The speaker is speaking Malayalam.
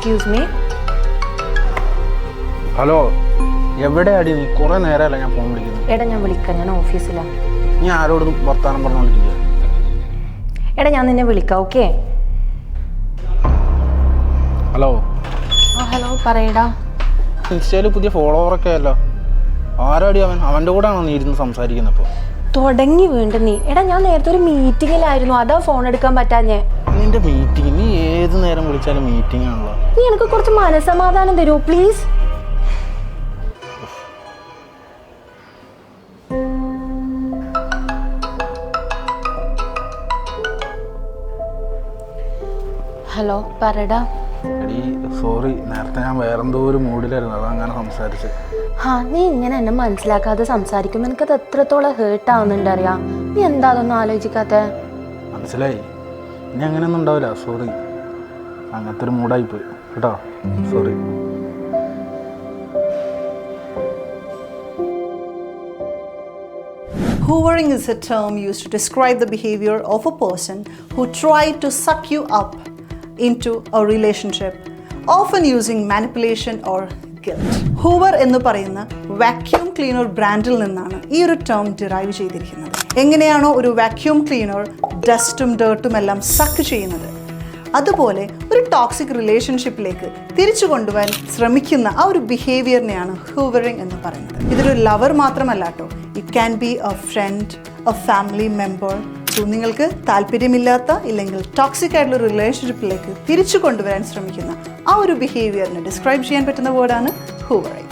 Excuse me. ഹലോ, എവിടെയാടി നീ? കുറെ നേരമല്ല ഞാൻ ഫോൺ വിളിക്കുന്നു. എടാ ഞാൻ വിളിക്കാം, ഞാൻ ഓഫീസിലാണ്. നീ ആരോടും വർത്താനം പറഞ്ഞോണ്ടിരിക്കുക? എടാ ഞാൻ നിന്നെ വിളിക്കാം, ഓക്കെ? ഹലോ. ഹലോ പറയടാ. ഇൻസ്റ്റയിൽ പുതിയ ഫോളോവറൊക്കെ അല്ലോ. ആരാടി അവൻ? അവൻ്റെ കൂടെയാണോ നീ ഇരുന്ന് സംസാരിക്കുന്നപ്പോൾ? തുടങ്ങി വീണ്ടും നീ. എടാ ഞാൻ നേരത്തെ ഒരു മീറ്റിങ്ങിലായിരുന്നു, അതാ ഫോൺ എടുക്കാൻ പറ്റാഞ്ഞേ. നിന്റെ മീറ്റിംഗ്? നീ ഏത് നേരം വിളിച്ചാലും മീറ്റിംഗ് ആണല്ലോ. നീ എനിക്ക് കുറച്ച് മനസ്സമാധാനം തരുമോ പ്ലീസ്? ഹലോ പറടാ. എടീ സോറി, നേരത്തെ ഞാൻ വേറെന്തോ ഒരു മൂഡിലായിരുന്നു, അതങ്ങനെ സംസാരിച്ച്. നീ ഇങ്ങനെ എന്നെ മനസ്സിലാക്കാതെ സംസാരിക്കുമ്പോൾ എനിക്കത് എത്രത്തോളം ഹേർട്ട് ആവുന്നുണ്ട് അറിയാം. നീ എന്താ അതൊന്നും ആലോചിക്കാത്ത? മനസ്സിലായി, ഇനി അങ്ങനെയൊന്നും ഉണ്ടാവില്ല. സോറി, അങ്ങനത്തെ ഒരു മൂഡായിപ്പോയി കേട്ടോ. Sorry. Hoovering is a term used to describe the behavior of a person who tried to suck you up into a relationship, often using manipulation or guilt. Hoover എന്ന് പറയുന്ന വാക്യൂം ക്ലീനർ ബ്രാൻഡിൽ നിന്നാണ് ഈ ഒരു ടേം ഡിറൈവ് ചെയ്തിരിക്കുന്നത്. എങ്ങനെയാണോ ഒരു വാക്യൂം ക്ലീനർ ഡസ്റ്റും ഡേർട്ടും എല്ലാം സക്ക് ചെയ്യുന്നത്, അതുപോലെ ഒരു ടോക്സിക് റിലേഷൻഷിപ്പിലേക്ക് തിരിച്ചു കൊണ്ടുപോകാൻ ശ്രമിക്കുന്ന ആ ഒരു ബിഹേവിയറിനെയാണ് ഹൂവറിങ് എന്ന് പറയുന്നത്. ഇതൊരു ലവർ മാത്രമല്ല കേട്ടോ, it can be a friend, A family member. So നിങ്ങൾക്ക് താല്പര്യമില്ലാത്ത ഇല്ലെങ്കിൽ ടോക്സിക് ആയിട്ടുള്ള റിലേഷൻഷിപ്പിലേക്ക് തിരിച്ചു കൊണ്ടുവരാൻ ശ്രമിക്കുന്ന ആ ഒരു ബിഹേവിയറിനെ ഡിസ്ക്രൈബ് ചെയ്യാൻ പറ്റുന്ന വേർഡാണ് ഹൂവറിങ്.